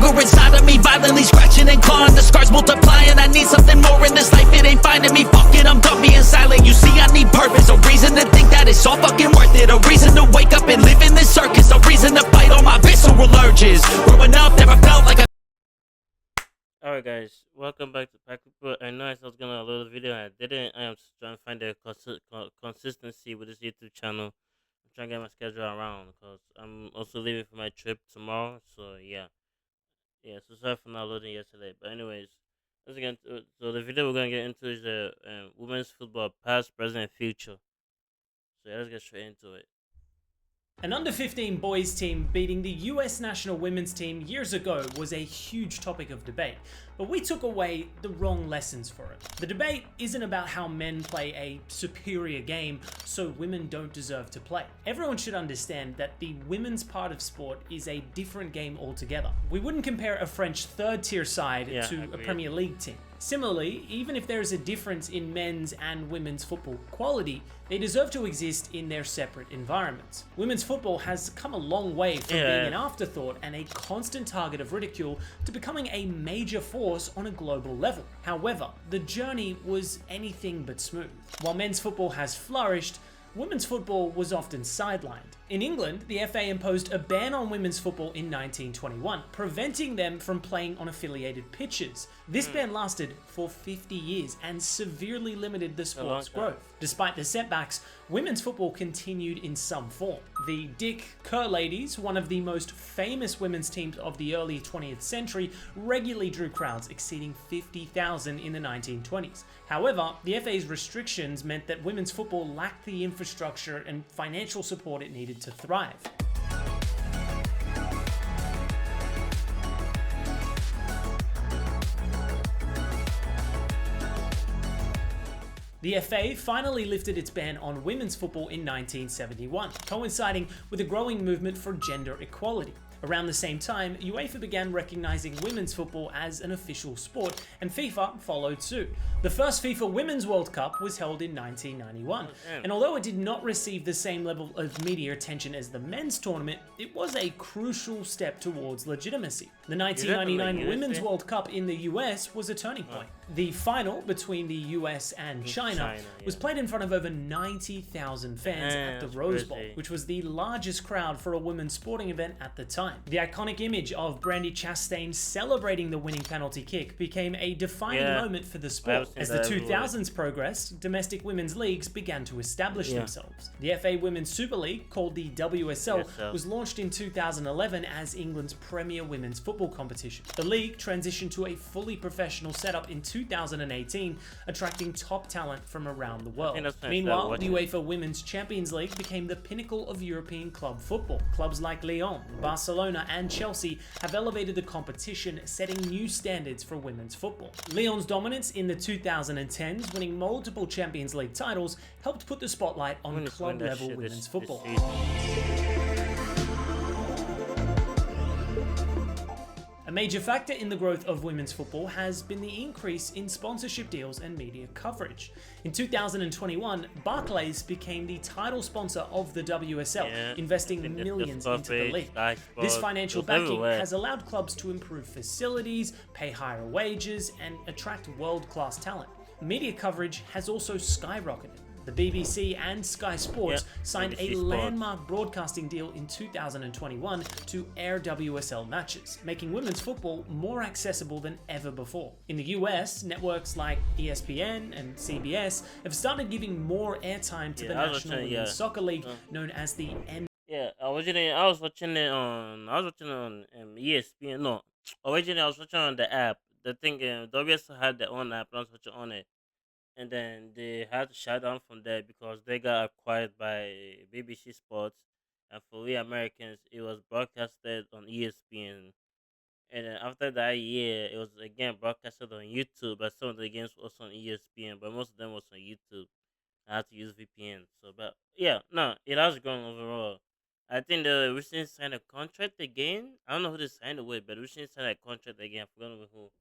hunger inside of me, violently scratching and clawing. The scars multiplying, I need something more in this life. It ain't finding me, fuck it, I'm done being silent. You see, I need purpose, a reason to think that it's all fucking worth it. A reason to wake up and live in this circus. A reason to fight all my visceral urges. Growing up, never felt like a Alright guys, welcome back to Pack People. I know I was gonna upload a video and I didn't. I am trying to find the consistency with this YouTube channel. I'm trying to get my schedule around because I'm also leaving for my trip tomorrow. So so sorry for not loading yesterday. But anyways, let's get into it. So the video we're gonna get into is the women's football past, present, and future. So let's get straight into it. An under-15 boys team beating the US national women's team years ago was a huge topic of debate, but we took away the wrong lessons for it. The debate isn't about how men play a superior game, so women don't deserve to play. Everyone should understand that the women's part of sport is a different game altogether. We wouldn't compare a French third-tier side to a Premier League team. Similarly, even if there is a difference in men's and women's football quality, they deserve to exist in their separate environments. Women's football has come a long way from being an afterthought and a constant target of ridicule to becoming a major force on a global level. However, the journey was anything but smooth. While men's football has flourished, women's football was often sidelined. In England, the FA imposed a ban on women's football in 1921, preventing them from playing on affiliated pitches. This ban lasted for 50 years and severely limited the sport's growth. Despite the setbacks, women's football continued in some form. The Dick Kerr ladies, one of the most famous women's teams of the early 20th century, regularly drew crowds exceeding 50,000 in the 1920s. However, the FA's restrictions meant that women's football lacked the infrastructure and financial support it needed to thrive. The FA finally lifted its ban on women's football in 1971, coinciding with a growing movement for gender equality. Around the same time, UEFA began recognizing women's football as an official sport, and FIFA followed suit. The first FIFA Women's World Cup was held in 1991, and although it did not receive the same level of media attention as the men's tournament, it was a crucial step towards legitimacy. The 1999 Women's World Cup in the US was a turning point. The final between the US and China was played in front of over 90,000 fans at the Rose Bowl, which was the largest crowd for a women's sporting event at the time. The iconic image of Brandi Chastain celebrating the winning penalty kick became a defining moment for the sport. As the 2000s progressed, domestic women's leagues began to establish themselves. The FA Women's Super League, called the WSL, was launched in 2011 as England's premier women's football competition. The league transitioned to a fully professional setup in 2018, attracting top talent from around the world. Meanwhile, the UEFA Women's Champions League became the pinnacle of European club football. Clubs like Lyon, Barcelona, and Chelsea have elevated the competition, setting new standards for women's football. Lyon's dominance in the 2010s, winning multiple Champions League titles, helped put the spotlight on club-level women's football. A major factor in the growth of women's football has been the increase in sponsorship deals and media coverage. In 2021, Barclays became the title sponsor of the WSL, investing millions into the league. This financial backing has allowed clubs to improve facilities, pay higher wages, and attract world-class talent. Media coverage has also skyrocketed. The BBC and Sky Sports signed a landmark broadcasting deal in 2021 to air WSL matches, making women's football more accessible than ever before. In the US, networks like ESPN and CBS have started giving more airtime to the National Women's Soccer League, known as the N. I was watching it on ESPN. No, originally I was watching on the app. The thing, WSL had their own app. I was watching on it. And then they had to shut down from there because they got acquired by BBC Sports, and for we Americans, it was broadcasted on ESPN. And then after that year, it was again broadcasted on YouTube, but some of the games were also on ESPN, but most of them was on YouTube. I had to use VPN. So, but yeah, no, it has grown overall. I think they recently signed a contract again. I don't know who they signed it with, but recently signed a contract again. I forgot with who.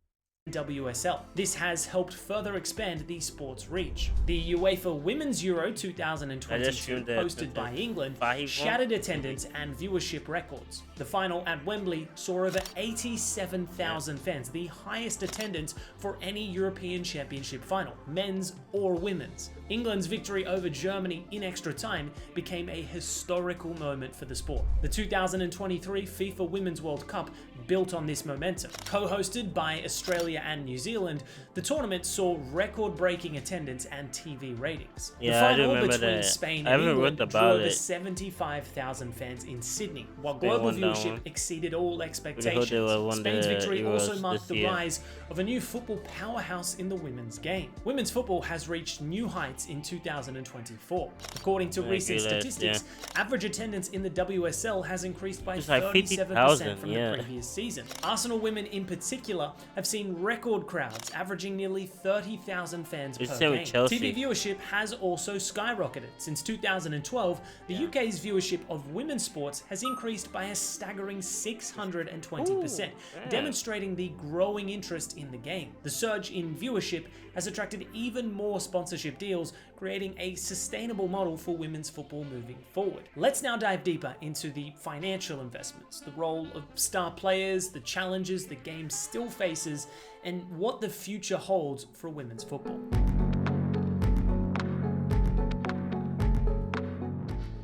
WSL. This has helped further expand the sport's reach. The UEFA Women's Euro 2022, hosted by England, shattered attendance and viewership records. The final at Wembley saw over 87,000 fans, the highest attendance for any European Championship final, men's or women's. England's victory over Germany in extra time became a historical moment for the sport. The 2023 FIFA Women's World Cup built on this momentum. Co-hosted by Australia and New Zealand, the tournament saw record-breaking attendance and TV ratings. Yeah, the final between that. Spain and England drew over it. 75,000 fans in Sydney, while Spain global won that viewership one. exceeded all expectations. won Spain's the victory Euros also marked the this year. rise of a new football powerhouse in the women's game. Women's football has reached new heights in 2024. According to recent statistics, average attendance in the WSL has increased by It's like 37% from yeah. the previous season. Arsenal women in particular have seen record crowds, averaging nearly 30,000 fans per same with game. Chelsea. TV viewership has also skyrocketed. Since 2012, the UK's viewership of women's sports has increased by a staggering 620%, demonstrating the growing interest in the game. The surge in viewership has attracted even more sponsorship deals, creating a sustainable model for women's football moving forward. Let's now dive deeper into the financial investments, the role of star players, the challenges the game still faces, and what the future holds for women's football.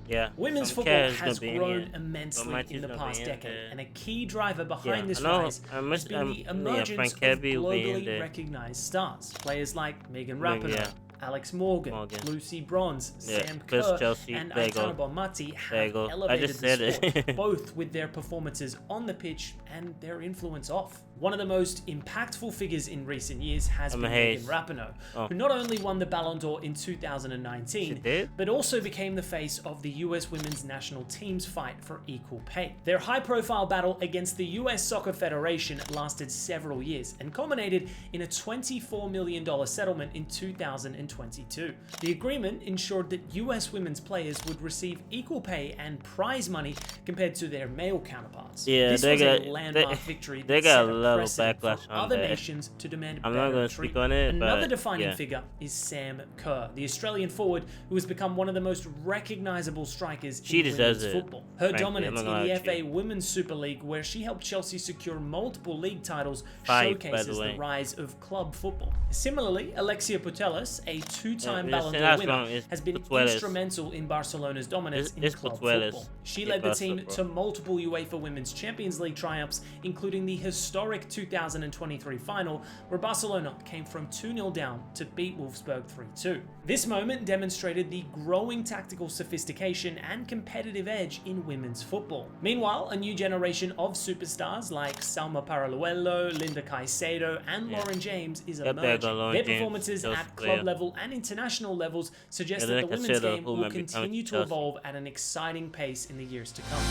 Yeah, Women's football has grown immensely in the past decade, and a key driver behind this rise has been the emergence of globally recognized stars. Players like Megan Rapinoe, Alex Morgan, Lucy Bronze, Sam Kerr, Chelsea, and Aitana Bonmati have elevated the sport, both with their performances on the pitch and their influence off. One of the most impactful figures in recent years has been Megan Rapinoe, who not only won the Ballon d'Or in 2019, but also became the face of the US women's national team's fight for equal pay. Their high-profile battle against the US Soccer Federation lasted several years and culminated in a $24 million settlement in 2022. The agreement ensured that US women's players would receive equal pay and prize money compared to their male counterparts. This was a landmark victory that set a precedent for other nations to demand better treatment. Another defining figure is Sam Kerr, the Australian forward who has become one of the most recognizable strikers in women's football. Her dominance in the FA Women's Super League, where she helped Chelsea secure multiple league titles, showcases the rise of club football. Similarly, Alexia Putellas, a two-time Ballon d'Or winner, has been instrumental in Barcelona's dominance in club football. She led the team to multiple UEFA Women's Champions League triumphs, including the historic 2023 final, where Barcelona came from 2-0 down to beat Wolfsburg 3-2. This moment demonstrated the growing tactical sophistication and competitive edge in women's football. Meanwhile, a new generation of superstars like Salma Paraluelo, Linda Caicedo, and Lauren James is emerging. Their performances at club level and international levels suggest that the women's game will continue to evolve at an exciting pace in the years to come.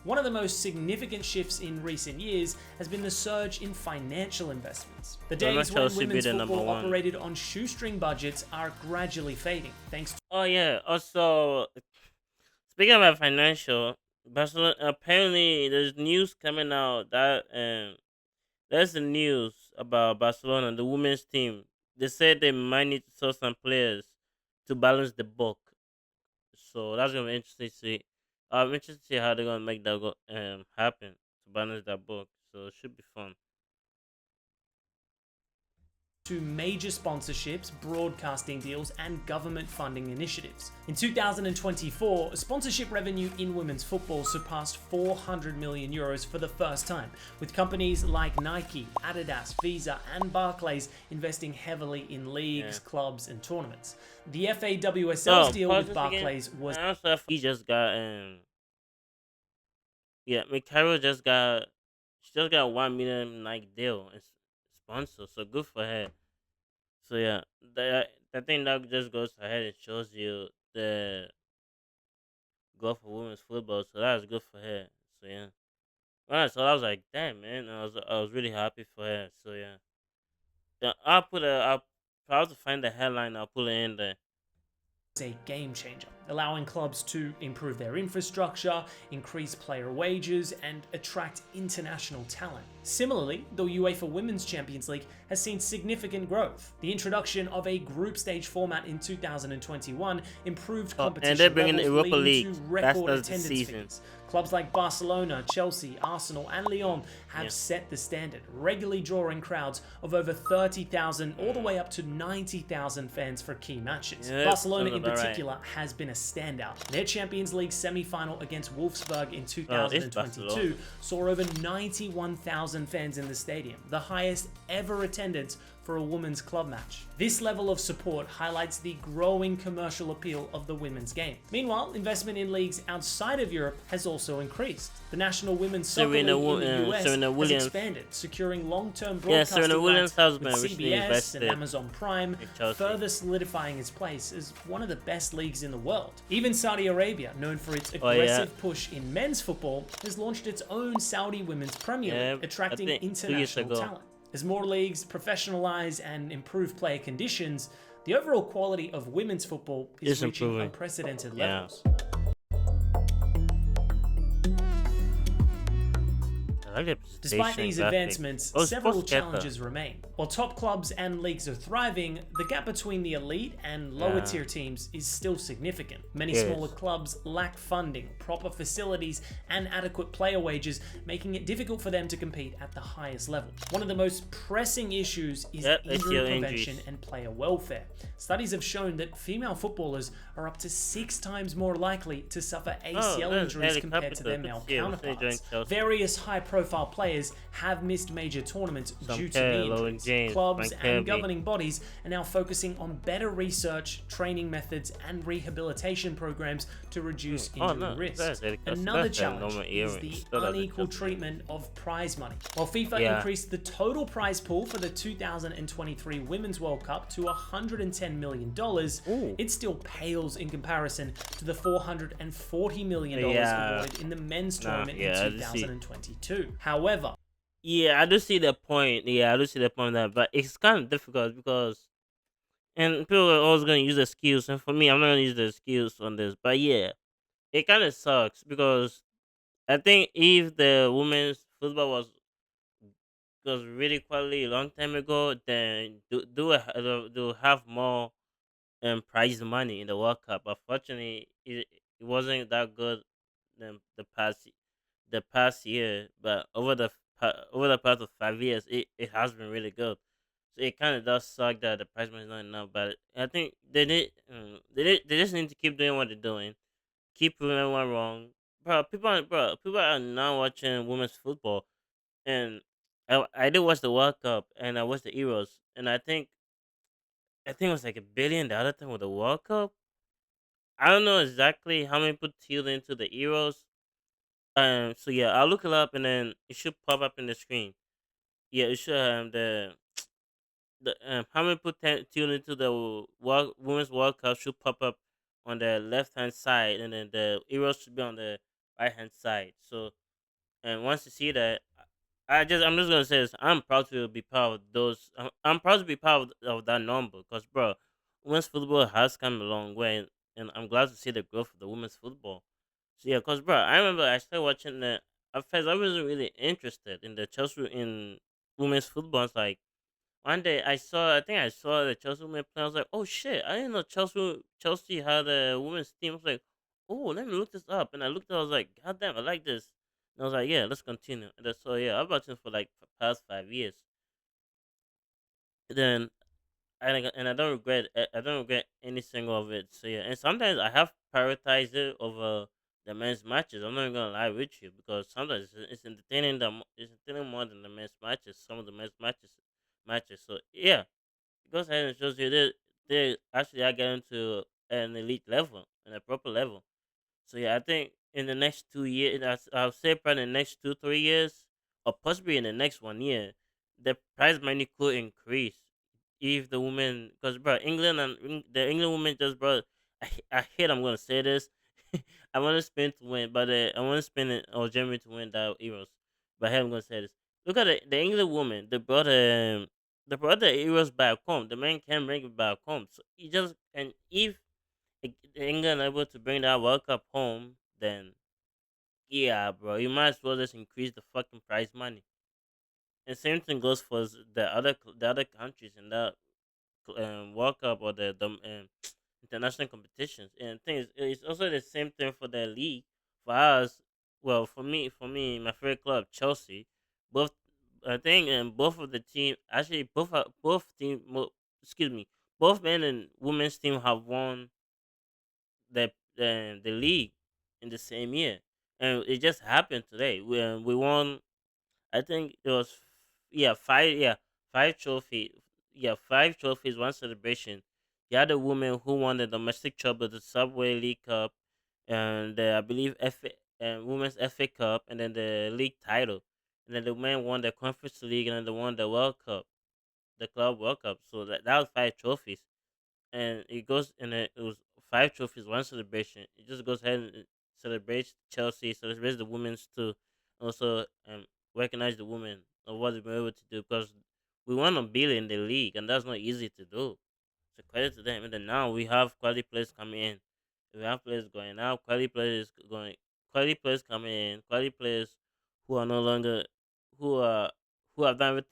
One of the most significant shifts in recent years has been the surge in financial investments. The days when women's football operated on shoestring budgets are gradually fading, thanks to... Also, speaking about financial, Barcelona, apparently there's news coming out that there's the news about Barcelona, the women's team. They said they might need to sell some players to balance the book. So that's gonna be interesting to see. I'm interested to see how they're gonna make that happen to balance that book. So it should be fun. To major sponsorships, broadcasting deals, and government funding initiatives. In 2024, sponsorship revenue in women's football surpassed 400 million euros for the first time, with companies like Nike, Adidas, Visa, and Barclays investing heavily in leagues, clubs, and tournaments. The FAWSL's deal with Barclays was... He just got Mikhailo just got 1 million Nike deal and sponsor, so good for her. So yeah, I think that just goes ahead and shows you the growth of women's football. So that's good for her. So yeah, alright. So I was like, damn man, I was really happy for her. So yeah, I'll have to find the headline. I'll put it in there. a game changer, allowing clubs to improve their infrastructure, increase player wages, and attract international talent. Similarly, the UEFA Women's Champions League has seen significant growth. The introduction of a group stage format in 2021 improved competition and they're bringing the levels, Europa leading League. to That record starts the attendance season. figures. Clubs like Barcelona, Chelsea, Arsenal, and Lyon have set the standard, regularly drawing crowds of over 30,000 all the way up to 90,000 fans for key matches. Yeah, Barcelona sounds in about right. particular has been a standout. Their Champions League semi-final against Wolfsburg in 2022 Barcelona. saw over 91,000 fans in the stadium, the highest ever attendance for a women's club match. This level of support highlights the growing commercial appeal of the women's game. Meanwhile, investment in leagues outside of Europe has also increased. The National Women's Soccer League in the US has expanded, securing long-term broadcasting Serena Williams has rights been with recently CBS invested and Amazon Prime, in Chelsea. further solidifying its place as one of the best leagues in the world. Even Saudi Arabia, known for its aggressive push in men's football, has launched its own Saudi Women's Premier League, attracting I think 2 years international ago. talent. As more leagues professionalize and improve player conditions, the overall quality of women's football is It's reaching improving. unprecedented Yeah. levels. I like the Despite presentation these graphic. advancements, Oh, several Sports Getter. challenges remain. While top clubs and leagues are thriving, the gap between the elite and lower Yeah. tier teams is still significant. Many Yes. smaller clubs lack funding, proper facilities, and adequate player wages, making it difficult for them to compete at the highest level. One of the most pressing issues is injury ACL prevention injuries. and player welfare. Studies have shown that female footballers are up to 6 times more likely to suffer ACL that's injuries Ellie compared to their Capital. male Good to see her. We'll see her counterparts. join Chelsea. Various high-profile players have missed major tournaments due to Kerr, knee Lowen injuries. James, Clubs Frank and Kirby. governing bodies are now focusing on better research, training methods, and rehabilitation programs to reduce injury no, risk. that's Eric- that's- Another that's a challenge normal is earring. the Still doesn't unequal just- treatment of prize money. While FIFA Yeah. increased the total prize pool for the 2023 Women's World Cup to $110 million, Ooh. it still pales in comparison to the $440 million Yeah. awarded in the men's Nah, tournament yeah, I in see. 2022. However, Yeah, I do see the point. Yeah, I do see the point of that, but it's kind of difficult because, and people are always gonna use excuse, and for me, I'm not gonna use the excuse on this. But yeah, it kind of sucks because I think if the women's football was really quality a long time ago, then do have more prize money in the World Cup. Unfortunately, it wasn't that good the past year, but over the past of 5 years, it has been really good. So it kind of does suck that the prize money is not enough, but I think they just need to keep doing what they're doing, keep proving everyone wrong, People are now watching women's football, and I did watch the World Cup and I watched the Euros, and I think it was like $1 billion the other time with the World Cup. I don't know exactly how many people tuned into the Euros. So yeah, I'll look it up and then it should pop up in the screen. Yeah, it should the how many people tune into the Women's World Cup should pop up on the left hand side, and then the Euros should be on the right hand side. So, and once you see that, I'm just gonna say this. I'm proud to be part of those. I'm proud to be part of that number because, bro, women's football has come a long way, and I'm glad to see the growth of the women's football. So yeah, cause bro, I remember I started watching the. At first, I wasn't really interested in the Chelsea in women's football. It's like one day I think I saw the Chelsea women play. I was like, oh shit, I didn't know Chelsea had a women's team. I was like, oh, let me look this up. And I looked, I was like, god damn, I like this. And I was like, yeah, let's continue. And so yeah, I've watched it for like past 5 years. Then I don't regret I don't regret any single of it. So yeah, and sometimes I have prioritized it over the men's matches. I'm not even gonna lie with you because sometimes it's entertaining. It's entertaining more than the men's matches. Some of the men's matches. So yeah, it goes ahead and shows you that they actually are getting to an elite level and a proper level. So yeah, I think in the next 2 years, I'll say probably in the next 2 3 years, or possibly in the next 1 year, the prize money could increase if the women, because bro, the England women just bro, I hate I'm gonna say this, I want to Spain to win, but I want to Spain or Germany to win that Euros, but I am gonna say this. Look at the England woman. They brought the Euros back home. The man can bring it back home. So he just and if England able to bring that World Cup home, then yeah, bro, you might as well just increase the fucking prize money. And same thing goes for the other countries in that World Cup or the international competitions. And things it's also the same thing for the league. For us, well, for me, my favorite club, Chelsea, both I think both of the team actually both excuse me, both men and women's team have won the league in the same year, and it just happened today. We won. I think it was five trophy five trophies, one celebration. The other woman who won the domestic trouble, the Subway League Cup, and I believe Women's FA Cup, and then the league title, and then the men won the Conference League, and then they won the World Cup, the Club World Cup. So that was five trophies, and it goes and it was five trophies, one celebration. It just goes ahead and celebrates Chelsea, celebrates the women's too, also recognize the women of what they've been able to do because we want to build in the league, and that's not easy to do. So credit to them. And then now we have quality players coming in. We have players going out, quality players coming in, quality players who are no longer who are who have done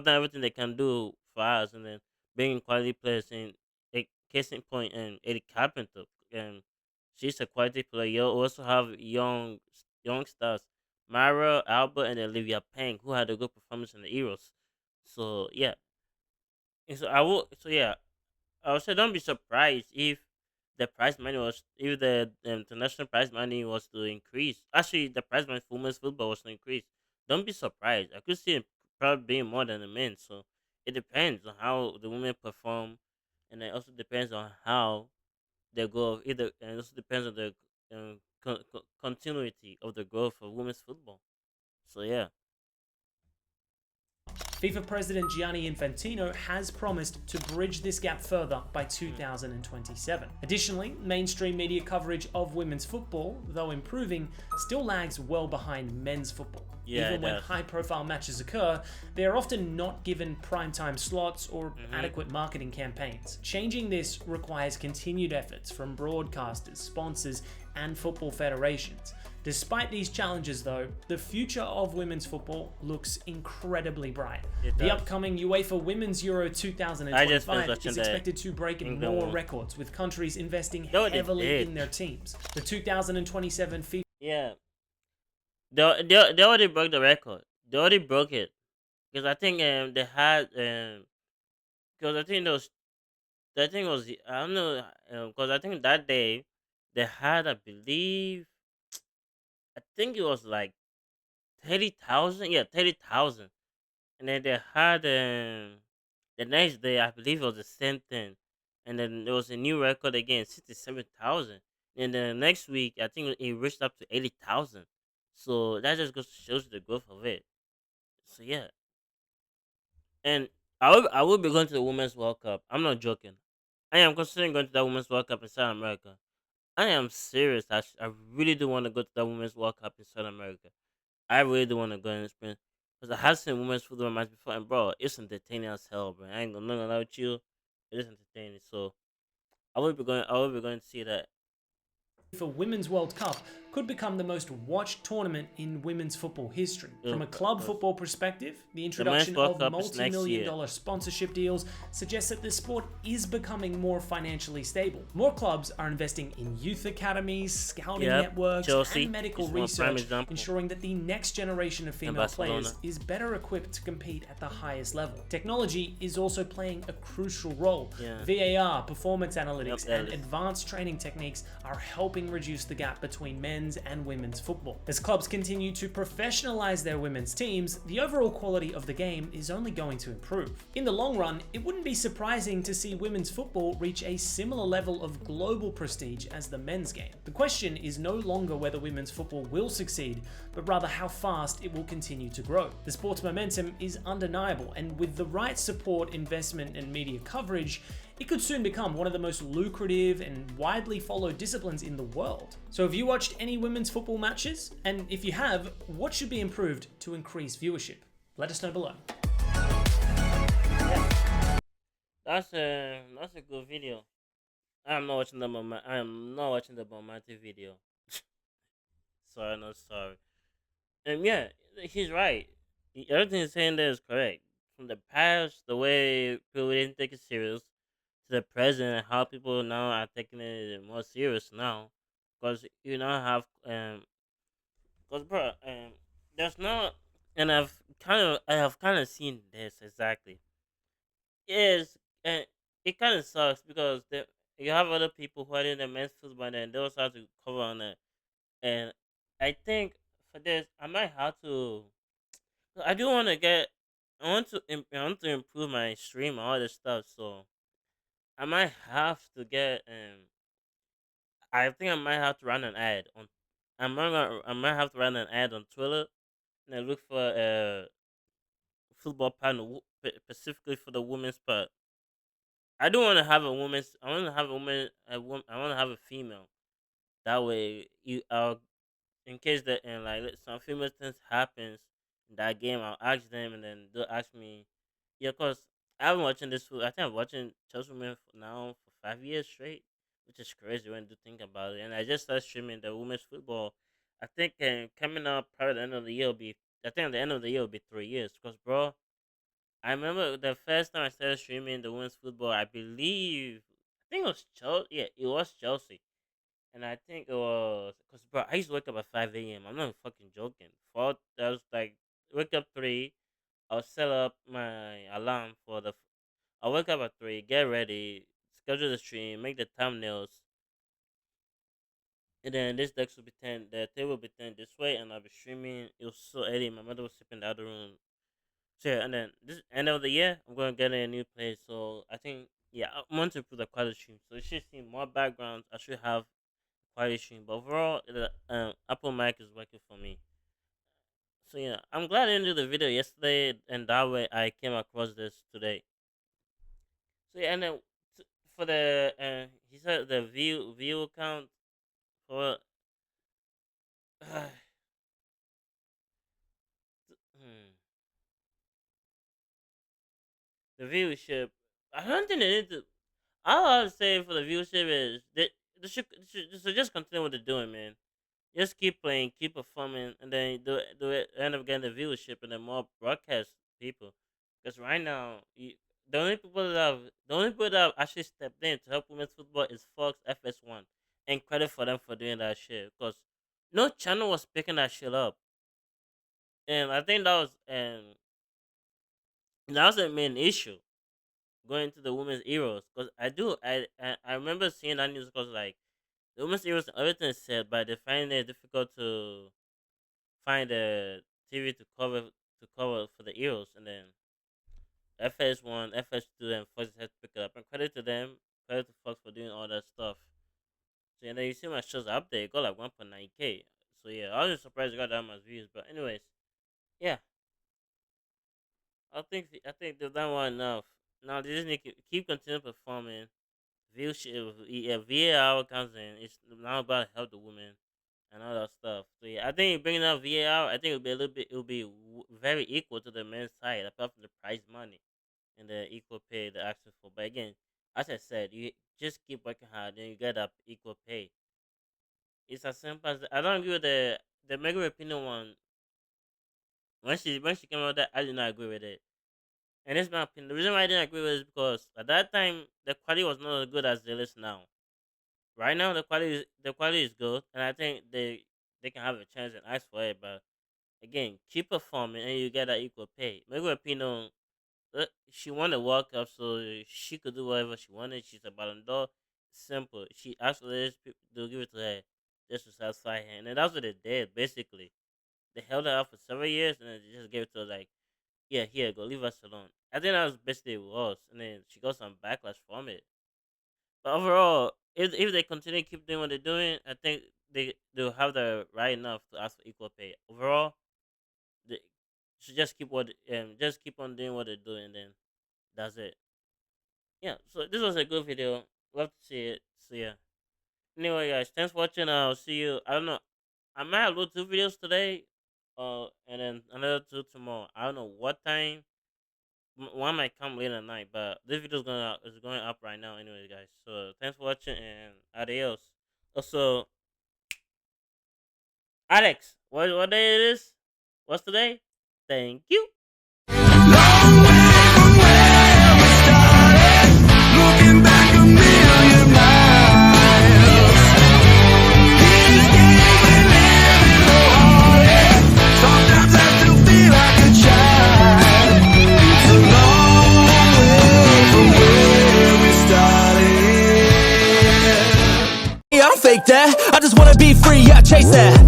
everything they can do for us, and then bringing quality players in. A case in point, and Eddie Carpenter, and she's a quality player. You also have young stars, Mara Albert and Olivia Peng, who had a good performance in the Euros. So yeah, and so I would say don't be surprised if the international prize money was to increase. Actually, the prize money for women's football was to increase. Don't be surprised. I could see it probably being more than the men. So it depends on how the women perform, and it also depends on how they go. And it also depends on the continuity of the growth of women's football. So yeah. FIFA President Gianni Infantino has promised to bridge this gap further by 2027. Additionally, mainstream media coverage of women's football, though improving, still lags well behind men's football. Yeah, Even when high-profile matches occur, they are often not given primetime slots or adequate marketing campaigns. Changing this requires continued efforts from broadcasters, sponsors, and football federations. Despite these challenges though, the future of women's football looks incredibly bright. The upcoming UEFA Women's Euro 2025 is expected to break more records, with countries investing heavily in their teams. The 2027 FIFA... Yeah. They already broke the record. They already broke it. Because I think they had... Because I think it was... I don't know. Because I think that day, they had, I believe... I think it was like 30,000. Yeah, 30,000. And then they had the next day, I believe it was the same thing. And then there was a new record again, 67,000. And then the next week, I think it reached up to 80,000. So that just goes to shows the growth of it. So yeah. And I will be going to the Women's World Cup. I'm not joking. I am considering going to the Women's World Cup in South America. I am serious. I really do want to go to the Women's World Cup in South America. I really do want to go and experience because I have seen women's football match before, and bro, it's entertaining as hell, bro. I ain't gonna lie with you, it is entertaining. So I will be going. I will be going to see that. For Women's World Cup could become the most watched tournament in women's football history. From a club football perspective, the introduction of multi-million-dollar sponsorship deals suggests that the sport is becoming more financially stable. More clubs are investing in youth academies, scouting networks, and medical research, ensuring that the next generation of female players is better equipped to compete at the highest level. Technology is also playing a crucial role. VAR, performance analytics, and advanced training techniques are helping reduce the gap between men's and women's football. As clubs continue to professionalize their women's teams, the overall quality of the game is only going to improve. In the long run, it wouldn't be surprising to see women's football reach a similar level of global prestige as the men's game. The question is no longer whether women's football will succeed, but rather how fast it will continue to grow. The sport's momentum is undeniable, and with the right support, investment, and media coverage, it could soon become one of the most lucrative and widely followed disciplines in the world. So have you watched any women's football matches? And if you have, what should be improved to increase viewership? Let us know below. That's a good video. I'm not watching the I am not watching the Bomati video. Sorry, not sorry. And yeah, he's right. Everything he's saying there is correct. From the past, the way people didn't take it serious, to the present, how people now are taking it more serious now. Because you now have, because bro, there's not, and I have kind of seen this exactly. Yes, and it kind of sucks because you have other people who are in the men's football and they also have to cover on it. And I think for this, I might have to. I do want to get. I want to improve my stream and all this stuff. So I might have to get. I think I might have to run an ad on. I might have to run an ad on Twitter and then look for a football panel specifically for the women's part. I do want to have a woman's. I want to have a woman. I want to have a female. That way, in case that and like some female things happens in that game, I'll ask them, and then they'll ask me. Yeah, cause I've been watching this. I think I'm watching Chelsea women now for 5 years straight, which is crazy when you think about it. And I just started streaming the women's football. I think coming up probably the end of the year will be. I think at the end of the year will be 3 years. Cause bro, I remember the first time I started streaming the women's football. I think it was Chelsea. Yeah, it was Chelsea. And I think it was because bro, I used to wake up at 5 a.m. I'm not fucking joking. Four, I was like wake up 3. I'll set up my alarm for the. I'll wake up at 3, get ready, schedule the stream, make the thumbnails, and then this deck will be 10. The table will be 10 this way, and I'll be streaming. It was so early. My mother was sleeping in the other room. So yeah, and then this end of the year, I'm gonna get a new place. So I think yeah, I want to improve the quality stream. So you should see more backgrounds. I should have quality stream. But overall, the Apple Mic is working for me. So yeah, I'm glad I didn't do the video yesterday, and that way I came across this today. So yeah, and then for the he said the view count for hmm, the viewership. I don't think they need to. All I would say for the viewership is that they should just continue what they're doing, man. Just keep playing, keep performing, and then end up getting the viewership and then more broadcast people. Because right now, the only people that have actually stepped in to help women's football is Fox FS1, and credit for them for doing that shit. Because no channel was picking that shit up, and I think that was the main issue going to the women's Euros. Because I remember seeing that news because like the women's Euros everything is said, but they find it difficult to find a TV to cover for the Euros, and then FS1, FS2, and Fox had to pick it up. And credit to them, credit to Fox for doing all that stuff. So and then you see my shows up there, it got like 1.9K. So yeah, I was just surprised it got that much views. But anyways, yeah, I think they've done well enough. Now they just need to keep continuing performing. Viewership, yeah, VAR comes in. It's now about to help the women and all that stuff. So yeah, I think bringing up VAR, I think it'll be a little bit, it'll be very equal to the men's side, apart from the prize money and the equal pay they're asking for. But again, as I said, you just keep working hard, then you get that equal pay. It's as simple as I don't agree with the Mega Rapinoe one. When she came out with that, I did not agree with it. And it's my opinion. The reason why I didn't agree with it is because at that time the quality was not as good as it is now. Right now the quality is good, and I think they can have a chance and ask for it. But again, keep performing, and you get that equal pay. Megan Rapinoe, she won the World Cup, so she could do whatever she wanted. She's a Ballon d'Or. Simple. She asked for this, they'll give it to her just to satisfy her, and then that's what they did. Basically, they held her out for several years, and then they just gave it to her like, yeah, here, go, leave us alone. I think that was basically what it was, and then she got some backlash from it. But overall, if they continue to keep doing what they're doing, I think they'll have the right enough to ask for equal pay. Overall, they should just keep on doing what they're doing, and then that's it. Yeah. So this was a good video. Love to see it. So yeah. Anyway, guys, thanks for watching. I'll see you. I don't know. I might upload 2 videos today, and then another 2 tomorrow. I don't know what time, one might come later at night, but this video is going up right now, anyway, guys. So thanks for watching and adios. Also, Alex, what day it is? What's today? Thank you. Looking back a million miles. These days we live in the heartache. Sometimes I still feel like a child. It's a long way from where we started. Yeah, I don't fake that. I just wanna be free, yeah, chase that.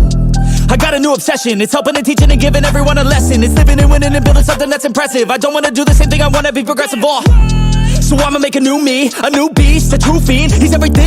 I got a new obsession. It's helping and teaching and giving everyone a lesson. It's living and winning and building something that's impressive. I don't wanna do the same thing, I wanna be progressive. So I'ma make a new me, a new beast, a true fiend. He's everything.